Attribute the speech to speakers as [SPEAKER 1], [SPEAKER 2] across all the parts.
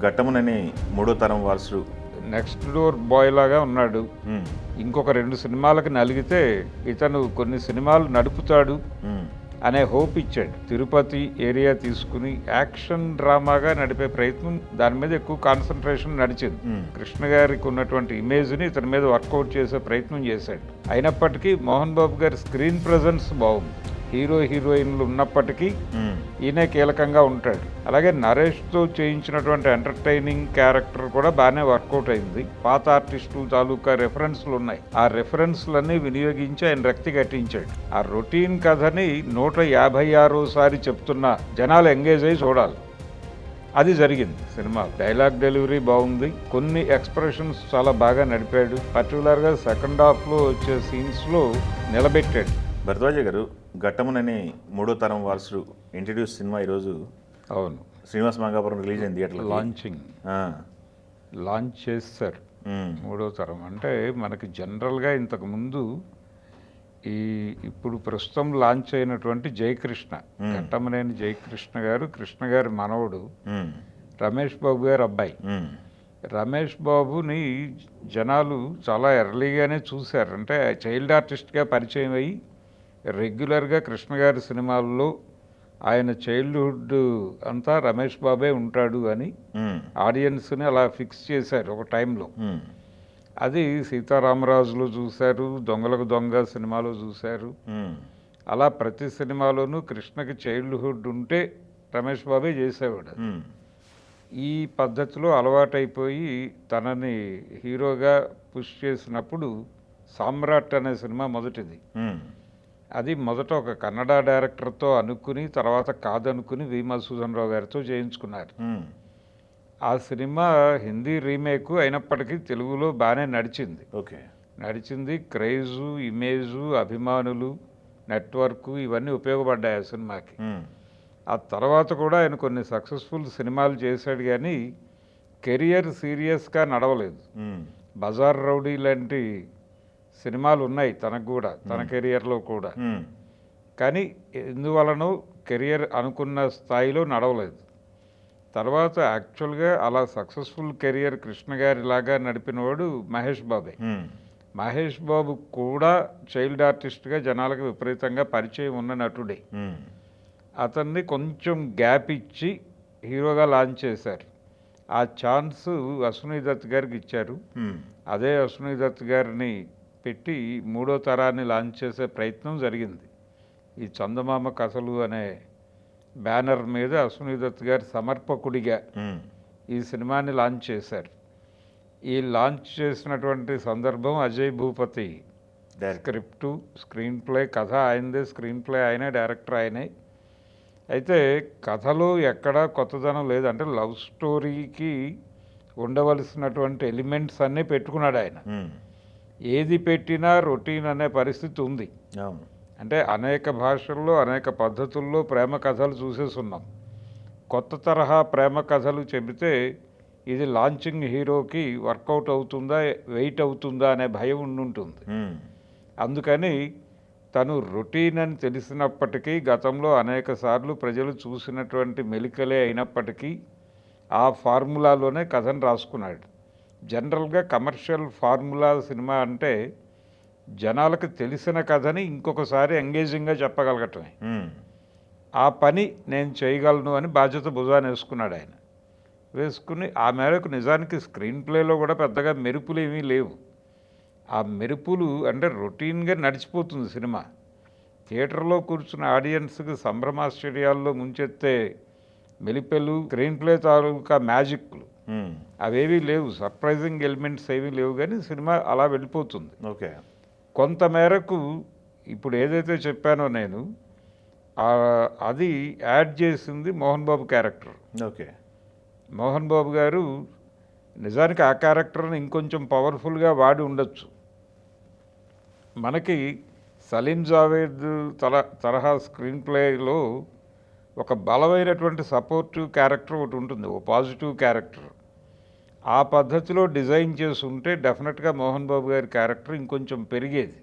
[SPEAKER 1] ఘట్టమునని మూడో తరం వారసుడు
[SPEAKER 2] నెక్స్ట్ డోర్ బాయ్ లాగా ఉన్నాడు. ఇంకొక 2 సినిమాలకు నలిగితే ఇతను కొన్ని సినిమాలు నడుపుతాడు అనే హోప్ ఇచ్చాడు. తిరుపతి ఏరియా తీసుకుని యాక్షన్ డ్రామాగా నడిపే ప్రయత్నం, దాని మీద ఎక్కువ కాన్సన్ట్రేషన్ నడిచింది. కృష్ణ గారికి ఉన్నటువంటి ఇమేజ్ని ఇతని మీద వర్కౌట్ చేసే ప్రయత్నం చేశాడు. అయినప్పటికీ మోహన్ బాబు గారి స్క్రీన్ ప్రెజెన్స్ బాగుంది. హీరో హీరోయిన్లు ఉన్నప్పటికీ ఈయనే కీలకంగా ఉంటాడు. అలాగే నరేష్తో చేయించినటువంటి ఎంటర్టైనింగ్ క్యారెక్టర్ కూడా బాగానే వర్కౌట్ అయింది. పాత ఆర్టిస్టులు తాలూకా రెఫరెన్స్లు ఉన్నాయి. ఆ రెఫరెన్స్లన్నీ వినియోగించి ఆయన రక్తి కట్టించాడు. ఆ రొటీన్ కథని 156సారి చెప్తున్న జనాలు ఎంగేజ్ అయ్యి చూడాలి. అది జరిగింది సినిమా. డైలాగ్ డెలివరీ బాగుంది. కొన్ని ఎక్స్ప్రెషన్స్ చాలా బాగా నడిపాడు. పర్టికులర్గా సెకండ్ హాఫ్లో వచ్చే సీన్స్లో నిలబెట్టాడు.
[SPEAKER 1] భరద్వాజ గారు, ఘట్టమునని మూడో తరం వారసుడు ఇంట్రడ్యూస్ సినిమా ఈరోజు
[SPEAKER 2] అవును
[SPEAKER 1] శ్రీనివాస్ మంగాపురం రిలీజ్ అయింది. థియేటర్లో
[SPEAKER 2] లాంచ్ చేస్తారు. మూడో తరం అంటే మనకి జనరల్గా ఇంతకుముందు ఇప్పుడు ప్రస్తుతం లాంచ్ అయినటువంటి జయకృష్ణ, ఘట్టమనేని జయకృష్ణ గారు, కృష్ణ గారి మనవడు, రమేష్ బాబు గారు అబ్బాయి. రమేష్ బాబుని జనాలు చాలా ఎర్లీగానే చూశారు. అంటే చైల్డ్ ఆర్టిస్ట్గా పరిచయం అయ్యి రెగ్యులర్గా కృష్ణ గారి సినిమాల్లో ఆయన చైల్డ్హుడ్ అంతా రమేష్ బాబే ఉంటాడు అని ఆడియన్స్ని అలా ఫిక్స్ చేశారు ఒక టైంలో. అది సీతారామరాజులో చూశారు, దొంగలకు దొంగ సినిమాలో చూశారు. అలా ప్రతి సినిమాలోనూ కృష్ణకి చైల్డ్హుడ్ ఉంటే రమేష్ బాబే చేసేవాడు. ఈ పద్ధతిలో అలవాటైపోయి తనని హీరోగా పుష్ చేసినప్పుడు సామ్రాట్ అనే సినిమా మొదటిది. అది మొదట ఒక కన్నడ డైరెక్టర్తో అనుకుని తర్వాత కాదనుకుని వి మధుసూదన్ రావు గారితో చేయించుకున్నారు. ఆ సినిమా హిందీ రీమేక్ అయినప్పటికీ తెలుగులో బాగానే నడిచింది. నడిచింది. క్రేజు, ఇమేజు, అభిమానులు, నెట్వర్క్ ఇవన్నీ ఉపయోగపడ్డాయి ఆ సినిమాకి. ఆ తర్వాత కూడా ఆయన కొన్ని సక్సెస్ఫుల్ సినిమాలు చేశాడు, కానీ కెరియర్ సీరియస్గా నడవలేదు. బజార్ రౌడీ లాంటి సినిమాలు ఉన్నాయి తనకు కూడా, తన కెరియర్లో కూడా. కానీ ఎందువలనో కెరియర్ అనుకున్న స్థాయిలో నడవలేదు. తర్వాత యాక్చువల్గా అలా సక్సెస్ఫుల్ కెరియర్ కృష్ణ గారి లాగా నడిపినవాడు మహేష్ బాబే. మహేష్ బాబు కూడా చైల్డ్ ఆర్టిస్ట్గా జనాలకు విపరీతంగా పరిచయం ఉన్న నటుడే. అతన్ని కొంచెం గ్యాప్ ఇచ్చి హీరోగా లాంచ్ చేశారు. ఆ ఛాన్స్ అశ్విని దత్ గారికి ఇచ్చారు. అదే అశ్విని దత్ గారిని పెట్టి మూడో తరాన్ని లాంచ్ చేసే ప్రయత్నం జరిగింది. ఈ చందమామ కథలు అనే బ్యానర్ మీద అశ్విని దత్ గారి సమర్పకుడిగా ఈ సినిమాని లాంచ్ చేశారు. ఈ లాంచ్ చేసినటువంటి సందర్భం Ajay Bhupathi script, screen play, కథ ఆయనదే, స్క్రీన్ ప్లే ఆయనే, డైరెక్టర్ ఆయనే. అయితే కథలో ఎక్కడా కొత్తదనం లేదు. అంటే లవ్ స్టోరీకి ఉండవలసినటువంటి ఎలిమెంట్స్ అన్నీ పెట్టుకున్నాడు ఆయన. ఏది పెట్టినా రొటీన్ అనే పరిస్థితి ఉంది. అంటే అనేక భాషల్లో అనేక పద్ధతుల్లో ప్రేమ కథలు చూసేస్తున్నాం. కొత్త తరహా ప్రేమ కథలు చెబితే ఇది లాంచింగ్ హీరోకి వర్కౌట్ అవుతుందా, వెయిట్ అవుతుందా అనే భయం ఉండుంటుంది. అందుకని తను రొటీన్ అని తెలిసినప్పటికీ, గతంలో అనేక సార్లు ప్రజలు చూసినటువంటి మెలికలే అయినప్పటికీ ఆ ఫార్ములాలోనే కథను రాసుకున్నాడు. జనరల్గా కమర్షియల్ ఫార్ములా సినిమా అంటే జనాలకు తెలిసిన కథని ఇంకొకసారి ఎంగేజింగ్గా చెప్పగలగటమే. ఆ పని నేను చేయగలను అని బాధ్యత భుజాన్ని వేసుకున్నాడు ఆయన. వేసుకుని ఆ మేరకు నిజానికి స్క్రీన్ ప్లేలో కూడా పెద్దగా మెరుపులు ఏమీ లేవు. ఆ మెరుపులు అంటే రొటీన్గా నడిచిపోతుంది సినిమా. థియేటర్లో కూర్చున్న ఆడియన్స్కి సంభ్రమాశ్చర్యాల్లో ముంచెత్తే మెలిపెలు, స్క్రీన్ ప్లే తాలూకా మ్యాజిక్లు అవేవీ లేవు. సర్ప్రైజింగ్ ఎలిమెంట్స్ ఏవీ లేవు, కానీ సినిమా అలా వెళ్ళిపోతుంది. కొంతమేరకు ఇప్పుడు ఏదైతే చెప్పానో నేను, అది యాడ్ చేసింది మోహన్ బాబు క్యారెక్టర్. మోహన్ బాబు గారు నిజానికి ఆ క్యారెక్టర్ని ఇంకొంచెం పవర్ఫుల్గా వాడి ఉండొచ్చు. మనకి సలీం జావేద్ తరహా స్క్రీన్ ప్లేలో ఒక బలమైనటువంటి సపోర్టివ్ క్యారెక్టర్ ఒకటి ఉంటుంది, ఓ పాజిటివ్ క్యారెక్టర్. ఆ పద్ధతిలో డిజైన్ చేసి ఉంటే డెఫినెట్గా మోహన్ బాబు గారి క్యారెక్టర్ ఇంకొంచెం పెరిగేది.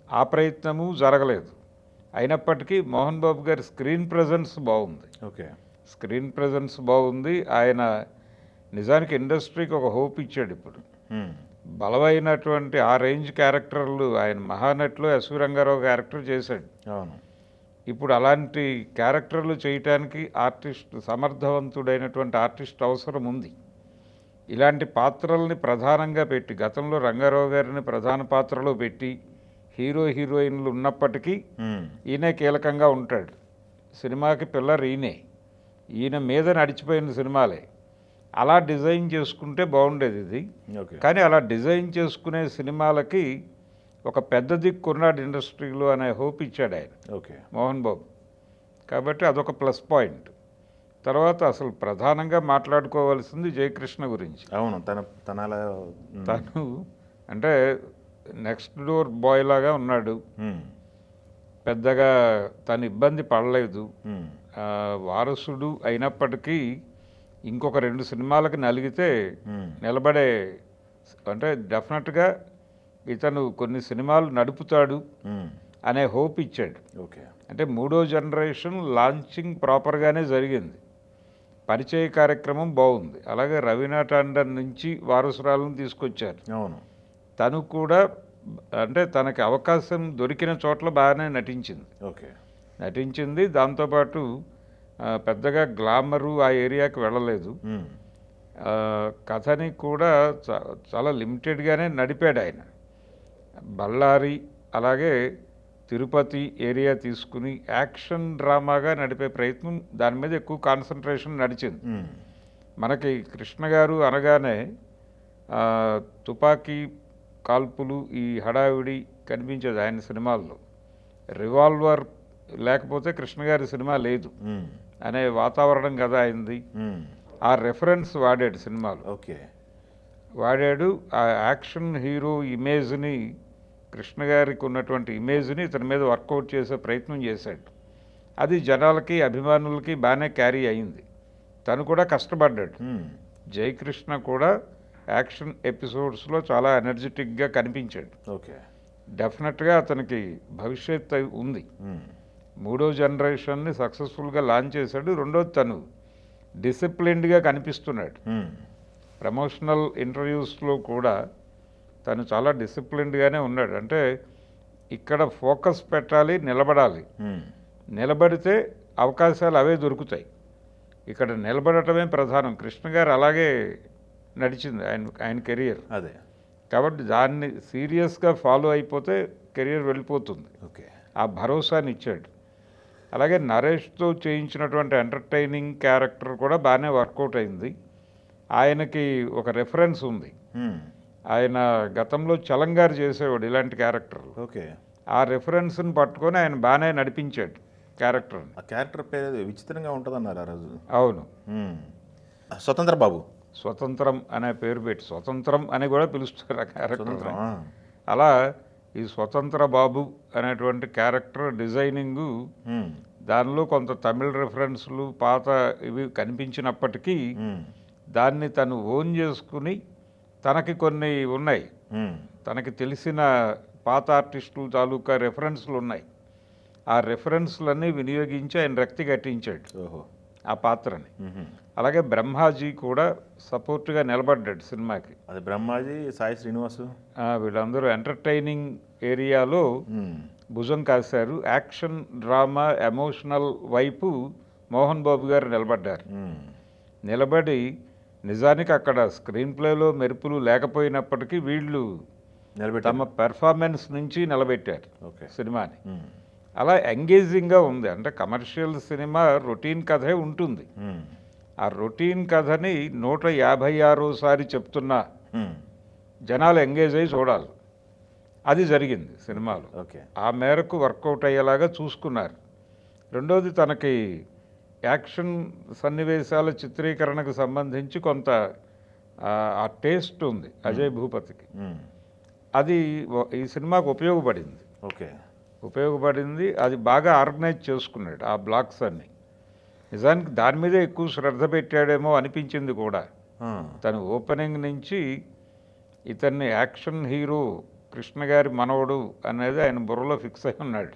[SPEAKER 2] ఆ ప్రయత్నము జరగలేదు. అయినప్పటికీ మోహన్ బాబు గారి స్క్రీన్ ప్రెజెన్స్ బాగుంది. స్క్రీన్ ప్రెజెన్స్ బాగుంది. ఆయన నిజానికి ఇండస్ట్రీకి ఒక హోప్ ఇచ్చాడు ఇప్పుడు.
[SPEAKER 1] మ్మ్.
[SPEAKER 2] బలమైనటువంటి ఆ రేంజ్ క్యారెక్టర్లు ఆయన మహానటిలో ఎస్వి రంగారావు క్యారెక్టర్ చేశాడు.
[SPEAKER 1] అవును.
[SPEAKER 2] ఇప్పుడు అలాంటి క్యారెక్టర్లు చేయటానికి సమర్థవంతుడైనటువంటి ఆర్టిస్ట్ అవసరం ఉంది. ఇలాంటి పాత్రల్ని ప్రధానంగా పెట్టి, గతంలో రంగారావు గారిని ప్రధాన పాత్రలో పెట్టి హీరోయిన్లు ఉన్నప్పటికీ
[SPEAKER 1] మ్మ్.
[SPEAKER 2] ఈయనే కీలకంగా ఉంటాడు. సినిమాకి పిల్లర్ ఈయన మీద నడిచిపోయిన సినిమాలే. అలా డిజైన్ చేసుకుంటే బాగుండేది ఇది.
[SPEAKER 1] ఓకే.
[SPEAKER 2] కానీ అలా డిజైన్ చేసుకునే సినిమాలకి ఒక పెద్ద దిక్కున్నాడు ఇండస్ట్రీలో అనే హోప్ ఇచ్చాడు ఆయన,
[SPEAKER 1] ఓకే.
[SPEAKER 2] మోహన్ బాబు. కాబట్టి అదొక ప్లస్ పాయింట్. తర్వాత అసలు ప్రధానంగా మాట్లాడుకోవాల్సింది జయకృష్ణ గురించి.
[SPEAKER 1] అవును. తన అలా
[SPEAKER 2] తను అంటే నెక్స్ట్ డోర్ బాయ్ లాగా ఉన్నాడు.
[SPEAKER 1] మ్మ్.
[SPEAKER 2] పెద్దగా తను ఇబ్బంది పడలేదు.
[SPEAKER 1] మ్మ్.
[SPEAKER 2] వారసుడు అయినప్పటికీ ఇంకొక 2 సినిమాలకు నలిగితే
[SPEAKER 1] మ్మ్.
[SPEAKER 2] నిలబడే, అంటే డెఫినెట్గా ఇతను కొన్ని సినిమాలు నడుపుతాడు
[SPEAKER 1] మ్మ్.
[SPEAKER 2] అనే హోప్ ఇచ్చాడు.
[SPEAKER 1] ఓకే.
[SPEAKER 2] అంటే 3వ జనరేషన్ లాంచింగ్ ప్రాపర్గానే జరిగింది. పరిచయ కార్యక్రమం బాగుంది. అలాగే రవీనా టాండన్ నుంచి వారసురాలను తీసుకొచ్చారు.
[SPEAKER 1] అవును.
[SPEAKER 2] తను కూడా అంటే తనకి అవకాశం దొరికిన చోట్ల బాగానే నటించింది. దాంతోపాటు పెద్దగా గ్లామరు ఆ ఏరియాకి వెళ్ళలేదు.
[SPEAKER 1] మ్మ్.
[SPEAKER 2] కథని కూడా చాలా లిమిటెడ్గానే నడిపాడు ఆయన. బళ్ళారి అలాగే తిరుపతి ఏరియా తీసుకుని యాక్షన్ డ్రామాగా నడిపే ప్రయత్నం, దాని మీద ఎక్కువ కాన్సన్ట్రేషన్ నడిచింది.
[SPEAKER 1] మ్మ్.
[SPEAKER 2] మనకి కృష్ణ గారు అనగానే తుపాకీ కాల్పులు, ఈ హడావిడి కనిపించేది ఆయన సినిమాల్లో. రివాల్వర్ లేకపోతే కృష్ణ గారి సినిమా లేదు
[SPEAKER 1] మ్మ్.
[SPEAKER 2] అనే వాతావరణం కదా అయింది.
[SPEAKER 1] మ్మ్.
[SPEAKER 2] ఆ రెఫరెన్స్ వాడాడు సినిమాలో.
[SPEAKER 1] ఓకే.
[SPEAKER 2] వాడాడు ఆ యాక్షన్ హీరో ఇమేజ్ని, కృష్ణ గారికి ఉన్నటువంటి ఇమేజ్ని ఇతని మీద వర్కౌట్ చేసే ప్రయత్నం చేశాడు. అది జనాలకి అభిమానులకి బాగానే క్యారీ అయింది. తను కూడా కష్టపడ్డాడు.
[SPEAKER 1] మ్మ్.
[SPEAKER 2] జయకృష్ణ కూడా యాక్షన్ ఎపిసోడ్స్లో చాలా ఎనర్జెటిక్గా కనిపించాడు.
[SPEAKER 1] ఓకే.
[SPEAKER 2] డెఫినెట్గా అతనికి భవిష్యత్ ఉంది.
[SPEAKER 1] మ్మ్.
[SPEAKER 2] 3వ జనరేషన్ని సక్సెస్ఫుల్గా లాంచ్ చేశాడు. రెండోది తను డిసిప్లిన్డ్గా కనిపిస్తున్నాడు.
[SPEAKER 1] మ్మ్.
[SPEAKER 2] ప్రమోషనల్ ఇంటర్వ్యూస్లో కూడా తను చాలా డిసిప్లిన్డ్గానే ఉన్నాడు. అంటే ఇక్కడ ఫోకస్ పెట్టాలి, నిలబడాలి.
[SPEAKER 1] మ్మ్.
[SPEAKER 2] నిలబడితే అవకాశాలు అవే దొరుకుతాయి. ఇక్కడ నిలబడటమే ప్రధానం. కృష్ణ గారు అలాగే నడిచింది ఆయన కెరియర్.
[SPEAKER 1] అదే.
[SPEAKER 2] కాబట్టి దాన్ని సీరియస్గా ఫాలో అయిపోతే కెరియర్ వెళ్ళిపోతుంది.
[SPEAKER 1] ఓకే.
[SPEAKER 2] ఆ భరోసాని ఇచ్చాడు. అలాగే నరేష్తో చేయించినటువంటి ఎంటర్టైనింగ్ క్యారెక్టర్ కూడా బాగానే వర్కౌట్ అయింది. ఆయనకి ఒక రెఫరెన్స్ ఉంది.
[SPEAKER 1] మ్మ్.
[SPEAKER 2] ఆయన గతంలో చలంగారు చేసేవాడు ఇలాంటి క్యారెక్టర్లు.
[SPEAKER 1] ఓకే.
[SPEAKER 2] ఆ రెఫరెన్స్ని పట్టుకొని ఆయన బాగానే నడిపించాడు క్యారెక్టర్ని.
[SPEAKER 1] ఆ క్యారెక్టర్ పేరు విచిత్రంగా ఉంటుందన్నారు ఆ రోజు.
[SPEAKER 2] అవును.
[SPEAKER 1] మ్మ్. స్వతంత్ర బాబు.
[SPEAKER 2] స్వతంత్రం అనే పేరు పెట్టి స్వతంత్రం అని కూడా పిలుస్తారు ఆ క్యారెక్టర్.
[SPEAKER 1] స్వతంత్రం.
[SPEAKER 2] అలా ఈ స్వతంత్ర బాబు అనేటువంటి క్యారెక్టర్ డిజైనింగు,
[SPEAKER 1] మ్మ్.
[SPEAKER 2] దానిలో కొంత తమిళ రెఫరెన్స్లు పాత ఇవి కనిపించినప్పటికీ
[SPEAKER 1] మ్మ్.
[SPEAKER 2] దాన్ని తను ఓన్ చేసుకుని తనకి కొన్ని ఉన్నాయి.
[SPEAKER 1] మ్మ్.
[SPEAKER 2] తనకి తెలిసిన పాత ఆర్టిస్టులు తాలూకా రెఫరెన్స్లు ఉన్నాయి. ఆ రెఫరెన్స్లన్నీ వినియోగించి ఆయన రక్తి కట్టించాడు
[SPEAKER 1] ఓహో.
[SPEAKER 2] ఆ పాత్రని.
[SPEAKER 1] మ్మ్.
[SPEAKER 2] అలాగే బ్రహ్మాజీ కూడా సపోర్ట్గా నిలబడ్డాడు సినిమాకి.
[SPEAKER 1] అది బ్రహ్మాజీ, సాయి శ్రీనివాసు.
[SPEAKER 2] వీళ్ళందరూ ఎంటర్టైనింగ్ ఏరియాలో
[SPEAKER 1] మ్మ్.
[SPEAKER 2] భుజం కాశారు. యాక్షన్ డ్రామా ఎమోషనల్ వైపు మోహన్ బాబు గారు నిలబడ్డారు.
[SPEAKER 1] మ్మ్.
[SPEAKER 2] నిలబడి నిజానికి అక్కడ స్క్రీన్ ప్లేలో మెరుపులు లేకపోయినప్పటికీ వీళ్ళు
[SPEAKER 1] నిలబెట్టి
[SPEAKER 2] తమ పెర్ఫార్మెన్స్ నుంచి నిలబెట్టారు
[SPEAKER 1] ఓకే.
[SPEAKER 2] సినిమాని.
[SPEAKER 1] మ్మ్.
[SPEAKER 2] అలా ఎంగేజింగ్గా ఉంది. అంటే కమర్షియల్ సినిమా రొటీన్ కథే ఉంటుంది.
[SPEAKER 1] మ్మ్.
[SPEAKER 2] ఆ రొటీన్ కథని 156సారి చెప్తున్నా
[SPEAKER 1] మ్మ్.
[SPEAKER 2] జనాలు ఎంగేజ్ అయ్యి చూడాలి. అది జరిగింది సినిమాలో.
[SPEAKER 1] ఓకే.
[SPEAKER 2] ఆ మేరకు వర్కౌట్ అయ్యేలాగా చూసుకున్నారు. రెండోది తనకి యాక్షన్ సన్నివేశాల చిత్రీకరణకు సంబంధించి కొంత ఆ టేస్ట్ ఉంది అజయ్ భూపతికి.
[SPEAKER 1] మ్మ్.
[SPEAKER 2] అది ఈ సినిమాకు ఉపయోగపడింది.
[SPEAKER 1] ఓకే.
[SPEAKER 2] అది బాగా ఆర్గనైజ్ చేసుకున్నాడు ఆ బ్లాక్స్ అన్ని. నిజానికి దాని మీదే ఎక్కువ శ్రద్ధ పెట్టాడేమో అనిపించింది కూడా. తను ఓపెనింగ్ నుంచి ఇతన్ని యాక్షన్ హీరో కృష్ణ గారి మనవడు అనేది ఆయన బుర్రలో ఫిక్స్ అయి ఉన్నాడు.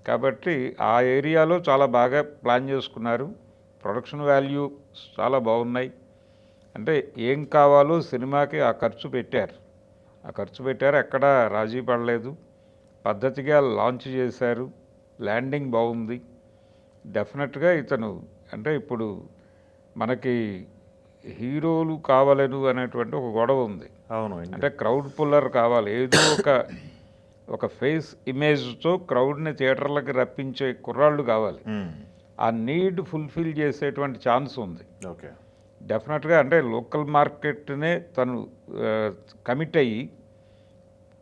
[SPEAKER 2] కాబట్టి ఆ ఏరియాలో చాలా బాగా ప్లాన్ చేసుకున్నారు. ప్రొడక్షన్ వాల్యూ చాలా బాగున్నాయి. అంటే ఏం కావాలో సినిమాకి ఆ ఖర్చు పెట్టారు. ఎక్కడ రాజీ పడలేదు. పద్ధతిగా లాంచ్ చేశారు. ల్యాండింగ్ బాగుంది. డెఫినెట్గా ఇతను అంటే ఇప్పుడు మనకి హీరోలు కావాలను అనేటువంటి ఒక గొడవ ఉంది.
[SPEAKER 1] అవును.
[SPEAKER 2] అంటే క్రౌడ్ పుల్లర్ కావాలి. ఏదో ఒక ఫేస్ ఇమేజ్తో క్రౌడ్ని థియేటర్లకి రప్పించే కుర్రాళ్ళు కావాలి. ఆ నీడ్ ఫుల్ఫిల్ చేసేటువంటి ఛాన్స్ ఉంది.
[SPEAKER 1] ఓకే.
[SPEAKER 2] డెఫినెట్గా అంటే లోకల్ మార్కెట్నే తను కమిట్ అయ్యి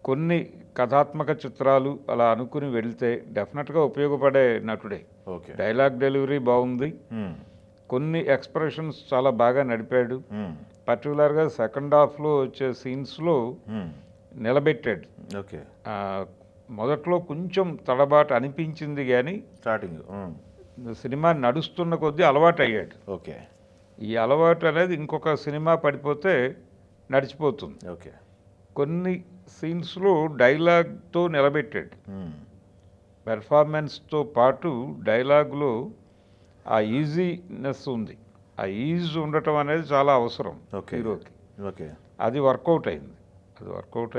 [SPEAKER 2] కొన్ని కథాత్మక చిత్రాలు అలా అనుకుని వెళ్తే డెఫినెట్గా ఉపయోగపడే నటుడే.
[SPEAKER 1] ఓకే.
[SPEAKER 2] డైలాగ్ డెలివరీ బాగుంది. కొన్ని ఎక్స్ప్రెషన్స్ చాలా బాగా నడిపాడు. పర్టికులర్గా సెకండ్ హాఫ్లో వచ్చే సీన్స్లో నిలబెట్టాడు.
[SPEAKER 1] ఓకే.
[SPEAKER 2] మొదట్లో కొంచెం తడబాటు అనిపించింది కానీ
[SPEAKER 1] స్టార్టింగ్
[SPEAKER 2] సినిమా నడుస్తున్న కొద్దీ అలవాటు అయ్యాడు.
[SPEAKER 1] ఓకే.
[SPEAKER 2] ఈ అలవాటు అనేది ఇంకొక సినిమా పడిపోతే నడిచిపోతుంది.
[SPEAKER 1] ఓకే.
[SPEAKER 2] కొన్ని సీన్స్లో డైలాగ్తో నిలబెట్టాడు. పెర్ఫార్మెన్స్తో పాటు డైలాగ్లో ఆ ఈజీనెస్ ఉంది. ఆ ఈజ్ ఉండటం అనేది చాలా అవసరం హీరోకి.
[SPEAKER 1] ఓకే.
[SPEAKER 2] అది వర్కౌట్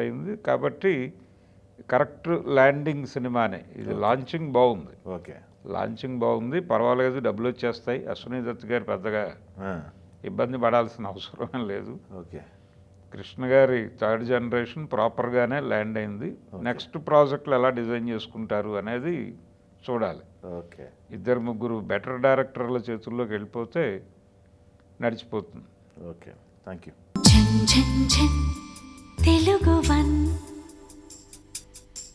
[SPEAKER 2] అయింది. కాబట్టి కరెక్ట్ ల్యాండింగ్ సినిమానే ఇది. లాంచింగ్ బాగుంది.
[SPEAKER 1] ఓకే.
[SPEAKER 2] పర్వాలేదు, డబ్బులు వచ్చేస్తాయి. అశ్విని దత్ గారు పెద్దగా ఇబ్బంది పడాల్సిన అవసరం లేదు.
[SPEAKER 1] ఓకే.
[SPEAKER 2] కృష్ణ గారి థర్డ్ జనరేషన్ ప్రాపర్గానే ల్యాండ్ అయింది. నెక్స్ట్ ప్రాజెక్టులు ఎలా డిజైన్ చేసుకుంటారు అనేది చూడాలి.
[SPEAKER 1] ఓకే.
[SPEAKER 2] 2-3 బెటర్ డైరెక్టర్ల చేతుల్లోకి వెళ్ళిపోతే నడిచిపోతుంది.
[SPEAKER 1] Okay. Thank you.
[SPEAKER 3] Telugu one